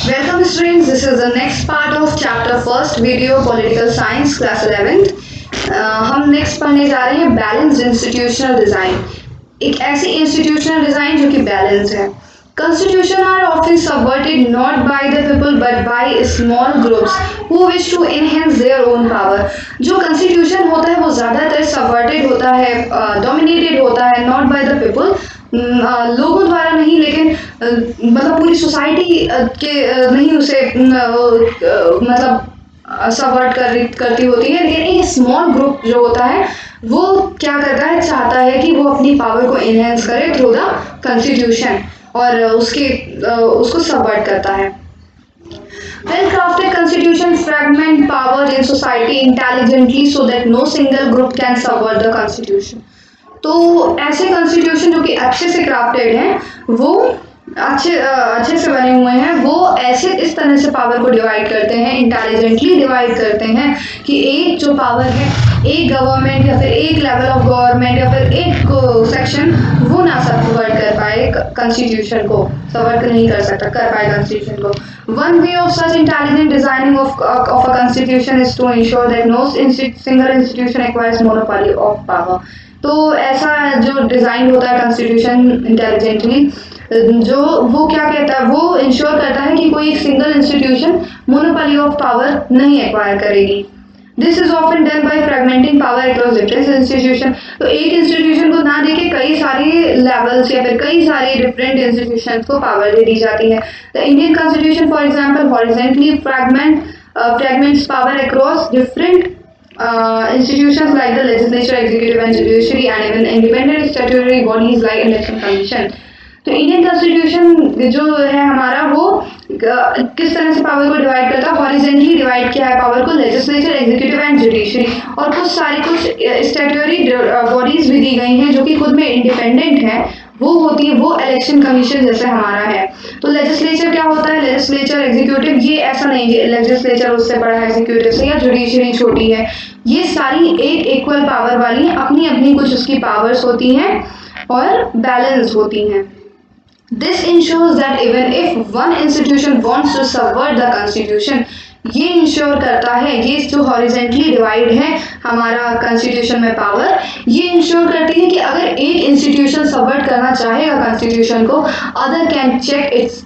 Welcome students, this is the next part of chapter first video political science class 11th. हम next पढ़ने जा रहे हैं balanced institutional design. एक ऐसी इंस्टीट्यूशनल डिजाइन जो कि बैलेंस है। Constitution are often subverted not by the people but by small groups who wish to enhance their own power. जो constitution होता है वो ज़्यादातर subverted होता है, dominated होता है not by the people, लोगों द्वारा नहीं, लेकिन मतलब पूरी सोसाइटी के नहीं उसे मतलब सबवर्ट करती होती है, लेकिन एक स्मॉल ग्रुप जो होता है वो क्या करता है, चाहता है कि वो अपनी पावर को एनहेंस करे थ्रू द कॉन्स्टिट्यूशन और उसको सबवर्ट करता है। Well crafted constitution fragment power in society intelligently so that no single group can subvert the constitution. तो ऐसे कॉन्स्टिट्यूशन जो कि अच्छे से क्राफ्टेड हैं, वो अच्छे से बने हुए हैं, वो ऐसे इस तरह से पावर को डिवाइड करते हैं, इंटेलिजेंटली डिवाइड करते हैं कि एक जो पावर है, एक गवर्नमेंट या फिर एक लेवल ऑफ गवर्नमेंट या फिर एक सेक्शन वो ना सबवर्ट कर पाए कॉन्स्टिट्यूशन को, सबवर्ट नहीं कर पाए कॉन्स्टिट्यूशन को। One way of such intelligent designing of a constitution is to ensure that no single institution acquires monopoly of power. तो ऐसा जो डिज़ाइन होता है कॉन्स्टिट्यूशन इंटेलिजेंटली, जो वो क्या कहता है, वो इंश्योर करता है कि कोई एक single institution monopoly of power नहीं एक्वायर करेगी। This is often done by फ्रेगमेंटिंग power across different institution. तो एक इंस्टीट्यूशन को ना देके कई सारे लेवल्स या फिर कई सारे डिफरेंट इंस्टीट्यूशन को पावर दे दी जाती है। The Indian constitution for example horizontally fragments power across different institutions like the legislature, executive and judiciary and even independent statutory bodies like election commission. तो इंडियन कॉन्स्टिट्यूशन जो है हमारा, वो किस तरह से पावर को डिवाइड करता है, हॉरिजॉन्टली डिवाइड किया है पावर को, लेजिस्लेचर, एग्जीक्यूटिव एंड जुडिशरी, और कुछ स्टैट्यूटरी बॉडीज भी दी गई हैं जो कि खुद में इंडिपेंडेंट है, वो होती है वो इलेक्शन कमीशन जैसे हमारा है। तो लेजिस्लेचर क्या होता है, लेजिस्लेचर, एग्जीक्यूटिव, ये ऐसा नहीं कि लेजिस्लेचर उससे बड़ा है एग्जीक्यूटिव से या जुडिशरी छोटी है, ये सारी एक इक्वल पावर वाली हैं, अपनी अपनी कुछ उसकी पावर्स होती हैं और बैलेंस होती हैं। This ensures that even if one institution wants to subvert the constitution, ये इंश्योर करता है, ये जो हॉरिजॉन्टली डिवाइड है हमारा कॉन्स्टिट्यूशन में पावर, ये इंश्योर करती है कि अगर एक इंस्टीट्यूशन सबवर्ट करना चाहेगा कॉन्स्टिट्यूशन को, other can check its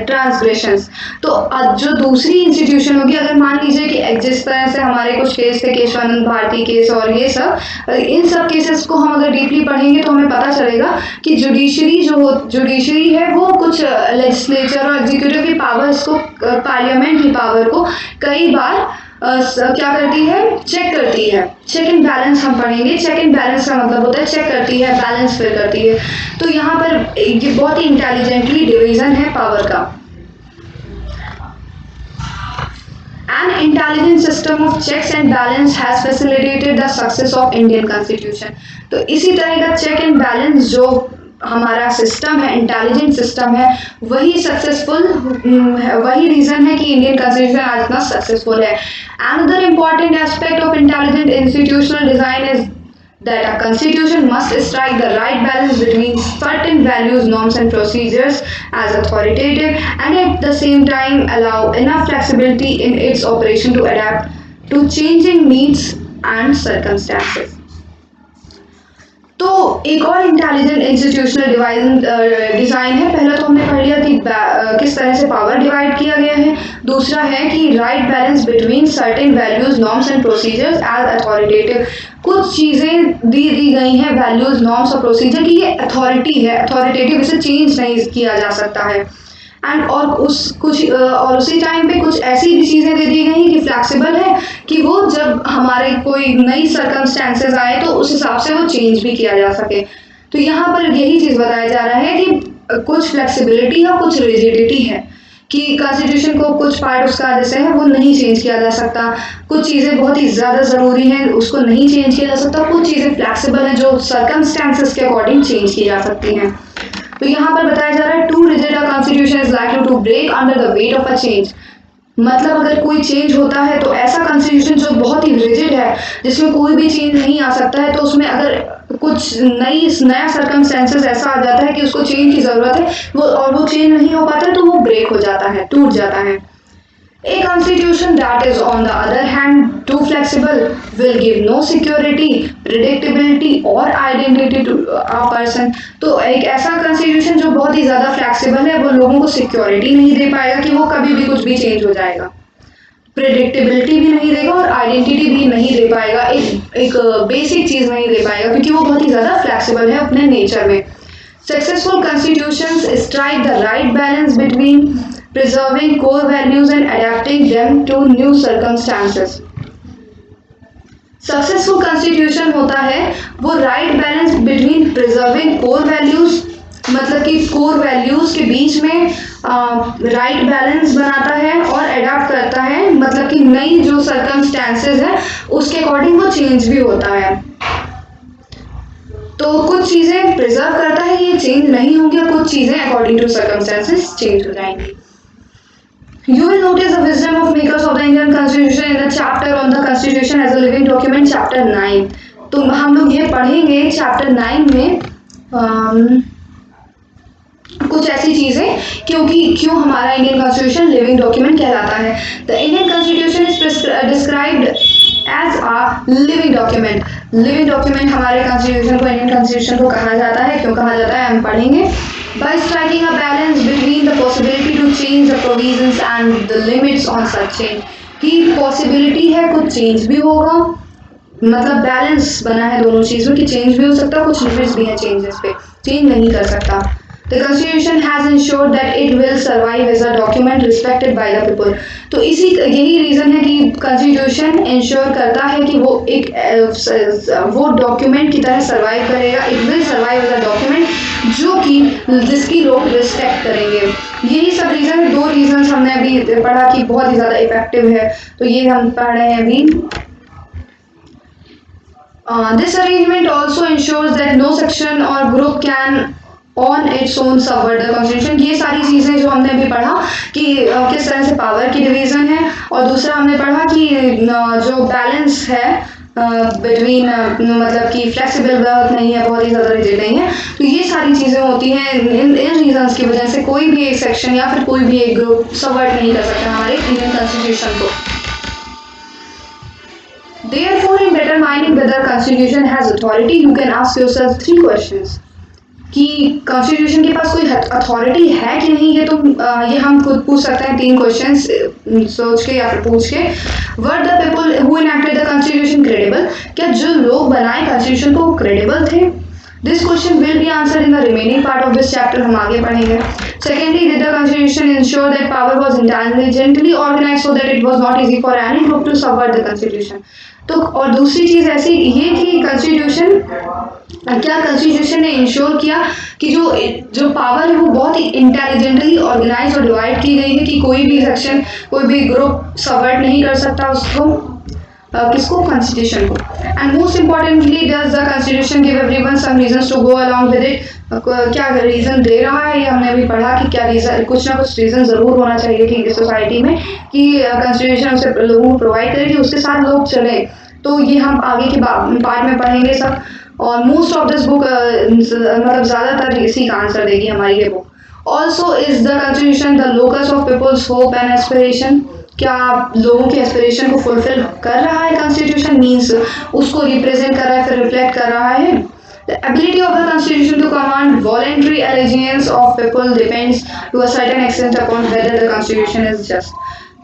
transgressions. तो जो दूसरी इंस्टीट्यूशन होगी, अगर मान लीजिए कि जिस तरह से हमारे कुछ केस थे, केशवानंद भारती केस और ये सब, इन सब केसेस को हम अगर डीपली पढ़ेंगे तो हमें पता चलेगा कि जुडिशरी है वो कुछ लेजिस्लेचर और एग्जीक्यूटिव की पावर्स को, पार्लियामेंट की पावर को कई बार क्या करती है, चेक करती है। चेक एंड बैलेंस हम पढ़ेंगे। चेक एंड बैलेंस का मतलब होता है चेक करती है, बैलेंस फिर करती है। तो यहाँ पर ये बहुत ही इंटेलिजेंटली डिवीजन है पावर का। An intelligent system of checks and balance has facilitated the success of Indian Constitution. तो इसी तरह का चेक एंड बैलेंस जो हमारा सिस्टम है, इंटेलिजेंट सिस्टम है, वही सक्सेसफुल, वही रीजन है कि इंडियन कॉन्स्टिट्यूशन आज इतना सक्सेसफुल है। Another important aspect of intelligent institutional design is that a constitution must strike the right balance between certain values, norms and procedures as authoritative and at the same time allow enough flexibility in its operation to adapt to changing needs and circumstances. तो एक और intelligent institutional design है। पहला तो हमने पढ़ लिया कि किस तरह से पावर डिवाइड किया गया है, दूसरा है कि right balance between certain values, norms and procedures as authoritative. कुछ चीज़ें दी गई हैं, वैल्यूज, नॉर्म्स और प्रोसीजर की, ये अथॉरिटी है, अथॉरिटेटिव, इसे चेंज नहीं किया जा सकता है। एंड और उसी टाइम पे कुछ ऐसी भी चीज़ें दे दी गई हैं कि फ्लैक्सिबल है, कि वो जब हमारे कोई नई सर्कमस्टेंसेस आए तो उस हिसाब से वो चेंज भी किया जा सके। तो यहाँ पर यही चीज़ बताया जा रहा है कि कुछ फ्लैक्सिबिलिटी है, कुछ रिजिडिटी है, कि कॉन्स्टिट्यूशन को कुछ पार्ट उसका जैसे है वो नहीं चेंज किया जा सकता, कुछ चीज़ें बहुत ही ज़्यादा ज़रूरी हैं उसको नहीं चेंज किया जा सकता, कुछ चीज़ें फ्लैक्सिबल हैं जो सर्कमस्टेंसेस के अकॉर्डिंग चेंज की जा सकती हैं। तो यहाँ पर बताया जा रहा है too rigid a constitution is likely to break under the weight of a change. मतलब अगर कोई चेंज होता है तो ऐसा कॉन्स्टिट्यूशन जो बहुत ही रिजिड है, जिसमें कोई भी चेंज नहीं आ सकता है, तो उसमें अगर कुछ नया सर्कमस्टेंसेस ऐसा आ जाता है कि उसको चेंज की ज़रूरत है, वो चेंज नहीं हो पाता तो वो ब्रेक हो जाता है, टूट जाता है। A constitution that is on the other hand too flexible will give no security, predictability or identity to a person। तो एक ऐसा constitution जो बहुत ही ज़्यादा flexible है वो लोगों को security नहीं दे पाएगा कि वो कभी भी कुछ भी change हो जाएगा, प्रेडिक्टेबिलिटी भी नहीं देगा और आइडेंटिटी भी नहीं दे पाएगा, एक बेसिक चीज़ नहीं दे पाएगा क्योंकि वो बहुत ही ज़्यादा फ्लेक्सिबल है अपने नेचर में। Successful constitutions strike the right balance between preserving core values and adapting them to new circumstances। Successful constitution होता है वो right balance between preserving core values, मतलब कि कोर वैल्यूज के बीच में राइट बैलेंस बनाता है और अडॉप्ट करता है, मतलब कि नई जो सर्कमस्टेंसेस है उसके अकॉर्डिंग वो चेंज भी होता है। तो कुछ चीज़ें प्रिजर्व करता है, ये चेंज नहीं होंगी, और कुछ चीज़ें अकॉर्डिंग टू सर्कमस्टेंसेस चेंज हो जाएंगी। You will notice the wisdom of makers of the Indian Constitution in the chapter on the Constitution as a living document, chapter 9। तो हम लोग ये पढ़ेंगे चैप्टर 9 में कुछ ऐसी चीज़ें क्यों हमारा इंडियन कॉन्स्टिट्यूशन लिविंग डॉक्यूमेंट कहलाता है। The Indian constitution is described as a living document. Living document हमारे कॉन्स्टिट्यूशन को, इंडियन कॉन्स्टिट्यूशन को कहा जाता है। क्यों कहा जाता है हम पढ़ेंगे। By striking a balance between the possibility to change the provisions and the limits on such change, कि पॉसिबिलिटी है कुछ चेंज भी होगा, मतलब बैलेंस बना है दोनों चीज़ों की, चेंज भी हो सकता है, कुछ लिमिट्स भी हैं चेंजेस पे, चेंज नहीं कर सकता। The Constitution has ensured that it will survive as a document respected by the people। तो यही रीज़न है कि Constitution इंश्योर करता है कि वो डॉक्यूमेंट की तरह सर्वाइव करेगा। It will survive as a document जिसकी लोग रिस्पेक्ट करेंगे। यही सब रीज़न है, 2 रीजंस हमने अभी पढ़ा कि बहुत ही ज़्यादा इफेक्टिव है, तो ये हम पढ़ रहे हैं अभी। This arrangement also ensures that no section or group can on its own subvert the constitution। ये सारी चीज़ें जो हमने अभी पढ़ा कि किस तरह से पावर की डिवीज़न है, और दूसरा हमने पढ़ा कि जो बैलेंस है बिटवीन, मतलब कि फ्लेक्सिबल वर्क नहीं है, बहुत ही ज़्यादा रिजिड नहीं है। तो ये सारी चीज़ें होती हैं, इन रीजंस की वजह से कोई भी एक सेक्शन या फिर कोई भी एक ग्रुप सबवर्ट नहीं कर सकता हमारे इंडियन कॉन्स्टिट्यूशन को। Therefore, in determining whether constitution has authority, you can ask yourself 3 questions कि कॉन्स्टिट्यूशन के पास कोई अथॉरिटी है कि नहीं। ये हम खुद पूछ सकते हैं 3 क्वेश्चंस सोच के या फिर पूछ के। Were the people who enacted the constitution credible, क्या जो लोग बनाए कॉन्स्टिट्यूशन को क्रेडिबल थे। This question will be answered in the remaining part of this chapter, हम आगे पढ़ेंगे। Secondly, did the constitution ensure that power was intelligently organised so that it was not easy for any group to subvert the constitution. तो और दूसरी चीज़ ऐसी ये कि क्या कॉन्स्टिट्यूशन ने इंश्योर किया कि जो पावर है वो बहुत ही इंटेलिजेंटली ऑर्गेनाइज और डिवाइड की गई है कि कोई भी सेक्शन, कोई भी ग्रुप सबवर्ट नहीं कर सकता उसको, किसको, कॉन्स्टिट्यूशन को। And most importantly, does the constitution give everyone some reasons to go along with it. क्या रीज़न दे रहा है, ये हमने अभी पढ़ा कि क्या रीज़न, कुछ ना कुछ रीज़न ज़रूर होना चाहिए कि सोसाइटी में कि कॉन्स्टिट्यूशन उसे लोगों को प्रोवाइड करे कि उसके साथ लोग चले। तो ये हम आगे के पार्ट में पढ़ेंगे सब। और मोस्ट ऑफ दिस बुक मतलब ज़्यादातर इसी का आंसर देगी हमारी ये book. Also is the constitution the locus of people's hope and aspiration. क्या लोगों की एस्पिरेशन को फुलफिल कर रहा है कॉन्स्टिट्यूशन, मीन्स उसको रिप्रेजेंट कर रहा है, फिर रिफ्लेक्ट कर रहा है। The ability of the constitution to command voluntary allegiance of people depends to a certain extent upon whether the constitution is just।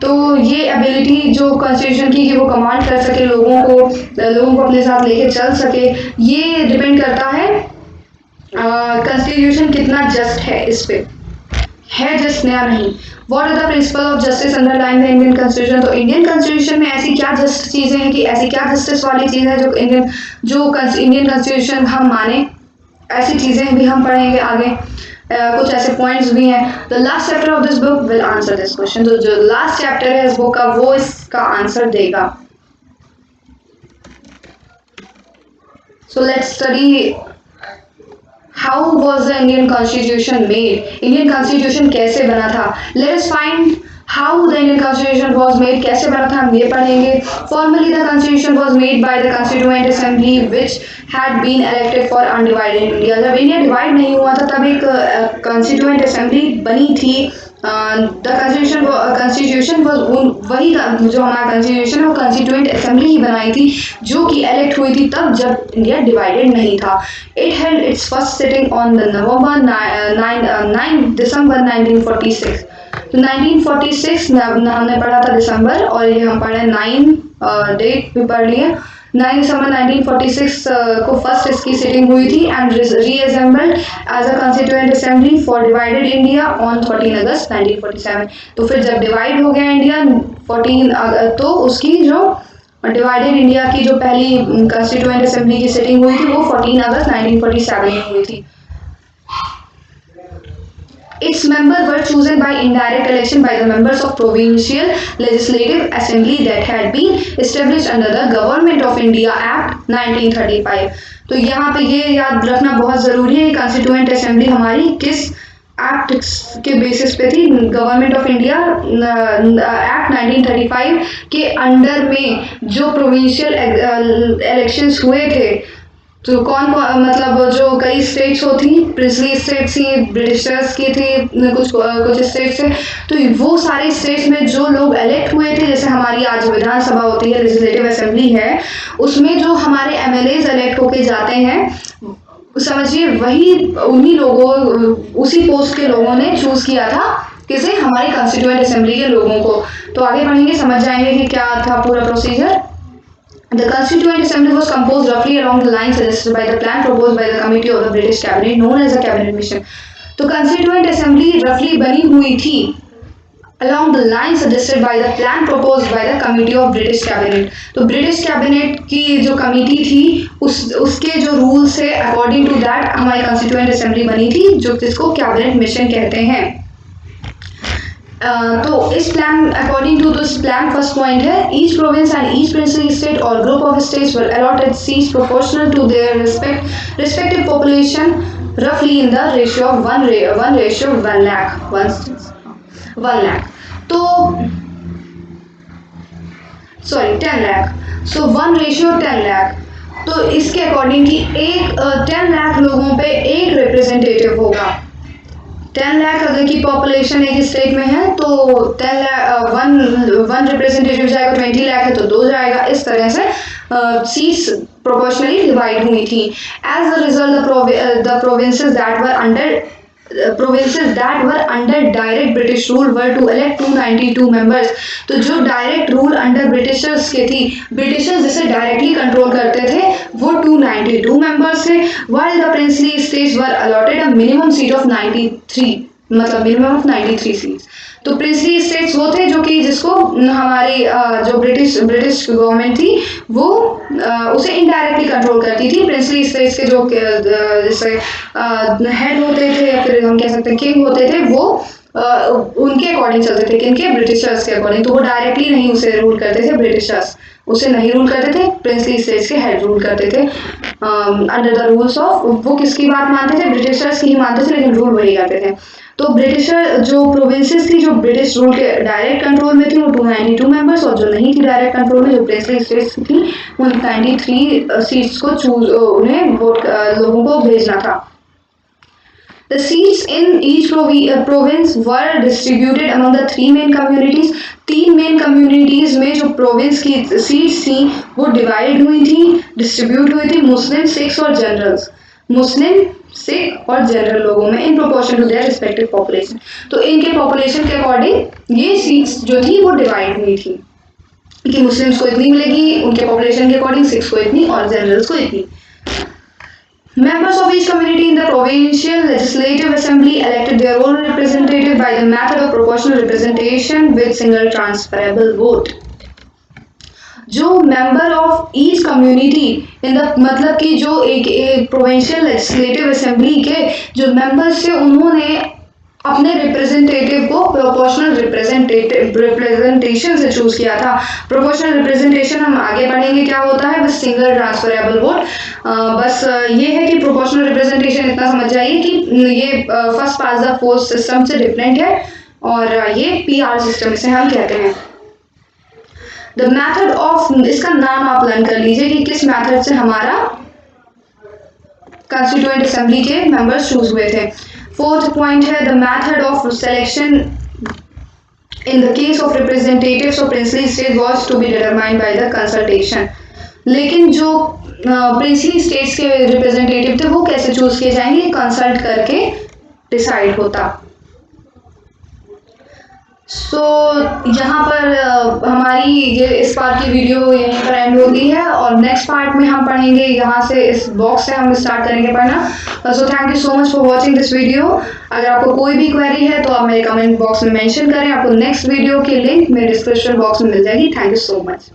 तो ये एबिलिटी जो कॉन्स्टिट्यूशन की कि वो कमांड कर सके, लोगों को अपने साथ लेके चल सके, ये डिपेंड करता है कॉन्स्टिट्यूशन कितना जस्ट है, इस पे है जस्ट या नहीं। What are the principle of justice underlying the Indian constitution. तो इंडियन कॉन्स्टिट्यूशन में ऐसी क्या जस्ट चीज़ें हैं कि ऐसी क्या जस्टिस वाली चीज़ है जो इंडियन कॉन्स्टिट्यूशन हम माने, ऐसी चीज़ें भी हम पढ़ेंगे आगे। कुछ ऐसे पॉइंट्स भी हैं। The last chapter of this book will answer this question. तो जो लास्ट चैप्टर है इस बुक का वो इसका आंसर देगा। So let's study how was the Indian constitution made. Indian constitution कैसे बना था। Let's find how the Indian constitution was made, कैसे बना था हम ये पढ़ेंगे. Formally the constitution was made by the constituent assembly which had been elected for undivided India. जब इंडिया डिवाइड नहीं हुआ था तब एक कॉन्स्टिट्यूएंट असेंबली बनी थी. द कॉन्स्टिट्यूशन वही जो हमारा कॉन्स्टिट्यूशन है वो कॉन्स्टिट्यूएंट असेंबली ही बनाई थी जो कि इलेक्ट हुई थी तब जब इंडिया डिवाइडेड नहीं था. It held it's first sitting on the नवंबर 9 दिसंबर 1946. तो 1946 हमने पढ़ा था दिसंबर और ये हम पढ़े 9 डेट भी पढ़ लिए. 9 दिसंबर 1946 को फर्स्ट इसकी सिटिंग हुई थी and reassembled as a constituent assembly for divided India on 13 August 1947. तो फिर जब डिवाइड हो गया इंडिया 14 तो उसकी जो डिवाइडेड इंडिया की जो पहली कॉन्स्टिट्यूएंट असेंबली की सिटिंग हुई थी वो 14 अगस्त 1947 में हुई थी. Its members were chosen by indirect election by the members of provincial legislative assembly that had been established under the Government of India Act 1935. तो यहाँ पे ये याद रखना बहुत ज़रूरी है. कॉन्स्टिट्यूएंट असेंबली हमारी किस एक्ट के बेसिस पे थी? गवर्नमेंट ऑफ इंडिया एक्ट 1935 के अंडर में जो प्रोविंशियल इलेक्शंस हुए थे तो कौन मतलब जो कई स्टेट्स होती प्रिंसली स्टेट्स थी, ब्रिटिशर्स की थी, कुछ स्टेट्स थे. तो वो सारे स्टेट्स में जो लोग इलेक्ट हुए थे, जैसे हमारी आज विधानसभा होती है, लेजिस्लेटिव असेंबली है, उसमें जो हमारे एमएलएज इलेक्ट होके जाते हैं समझिए वही उन्हीं लोगों उसी पोस्ट के लोगों ने चूज किया था किसे? हमारी कॉन्स्टिट्यूएंट असेंबली के लोगों को. तो आगे पढ़ेंगे समझ जाएंगे कि क्या था पूरा procedure. The Constituent Assembly was composed roughly along the lines suggested by the plan proposed by the Committee of the British Cabinet, known as the Cabinet Mission. तो Constituent Assembly roughly बनी हुई थी along the lines suggested by the plan proposed by the Committee of British Cabinet. तो British Cabinet की जो committee थी उसके जो रूल्स है अकॉर्डिंग टू दैट हमारी Constituent Assembly बनी थी जो जिसको कैबिनेट मिशन कहते हैं. तो इस plan according to this plan first point है each province and each princely state or group of states were allotted seats proportional to their respective population रफली in the ratio of 1 lakh. तो sorry 10 lakh. So 1:10 lakh. तो इसके according कि 10 लाख लोगों पे एक representative होगा. 10 लाख अगर की पॉपुलेशन एक स्टेट में है तो 10 लाख वन रिप्रेजेंटेटिव जाएगा. 20 लाख है तो 2 जाएगा. इस तरह से सीट्स प्रोपोर्शनली डिवाइड हुई थी. As a result the provinces that were under direct British rule were to elect 292 members. तो जो डायरेक्ट रूल अंडर ब्रिटिशर्स के थी, ब्रिटिशर्स जिसे डायरेक्टली कंट्रोल करते थे वो 292 मेंबर्स थे. while the princely states were allotted a minimum seat of 93 मतलब मिनिमम ऑफ 93 सीट्स. तो प्रिंसली स्टेट्स वो थे जो कि जिसको हमारी जो ब्रिटिश गवर्नमेंट थी वो उसे इनडायरेक्टली कंट्रोल करती थी. प्रिंसली स्टेट्स के जो जैसे हेड होते थे या फिर हम कह सकते हैं किंग होते थे वो उनके अकॉर्डिंग चलते थे. किनके? ब्रिटिशर्स के अकॉर्डिंग. तो वो डायरेक्टली नहीं उसे रूल करते थे. ब्रिटिशर्स उसे नहीं रूल करते थे. प्रिंसली स्टेट्स के हेड रूल करते थे अंडर द रूल्स ऑफ. वो किसकी बात मानते थे? ब्रिटिशर्स की ही मानते थे लेकिन रूल वही करते थे. तो ब्रिटिशर जो प्रोविंसेस थी जो ब्रिटिश रूल के डायरेक्ट कंट्रोल में थी वो 292 मेंबर्स और जो नहीं थी डायरेक्ट कंट्रोल में जो प्रिंसली स्टेट्स थी वो 93 सीट्स को उन्हें वोट लोगों को भेजना था. The seats in each province were distributed among the 3 main communities. 3 main communities में जो प्रोविंस की सीट्स थी वो डिवाइड हुई थी, डिस्ट्रीब्यूट हुई थी मुस्लिम, सिख्स और जनरल्स. मुस्लिम, सिख और जनरल लोगों में in proportion to their respective population. तो इनके पॉपुलेशन के अकॉर्डिंग ये सीट्स जो थी वो डिवाइड हुई थी कि मुस्लिम्स को इतनी मिलेगी उनके पॉपुलेशन के अकॉर्डिंग, सिख्स को इतनी और जनरल्स को इतनी. Members of each community in the provincial legislative assembly elected their own representative by the method of proportional representation with single transferable vote. जो member of each community in the मतलब कि जो एक provincial legislative assembly के जो members थे उन्होंने अपने रिप्रेजेंटेटिव को प्रोपोर्शनल रिप्रेजेंटेशन से चूज किया था. प्रोपोर्शनल रिप्रेजेंटेशन हम आगे पढ़ेंगे क्या होता है. बस सिंगल ट्रांसफरेबल वोट. बस ये है कि प्रोपोर्शनल रिप्रेजेंटेशन इतना समझ जाइए कि ये first pass the post system से डिफरेंट है. और ये PR सिस्टम इसे हम कहते हैं। द मैथड ऑफ, इसका नाम आप लर्न कर लीजिए कि किस मैथड से हमारा कंस्टिट्यूएंट असेंबली के मेंबर्स चूज हुए थे। फोर्थ पॉइंट है the method of selection in the case of representatives of princely state was to be determined by the consultation. लेकिन जो प्रिंसली स्टेट्स के रिप्रेजेंटेटिव थे वो कैसे चूज किए जाएंगे, कंसल्ट करके डिसाइड होता। सो यहाँ पर हमारी ये इस पार्ट की वीडियो यहीं पर एंड होती है और नेक्स्ट पार्ट में हम पढ़ेंगे, यहाँ से इस बॉक्स से हम स्टार्ट करेंगे पढ़ना। So thank you so much for watching this video. अगर आपको कोई भी क्वेरी है तो आप मेरे कमेंट बॉक्स में मेंशन करें। आपको नेक्स्ट वीडियो की लिंक मेरे डिस्क्रिप्शन बॉक्स में मिल जाएगी। Thank you so much.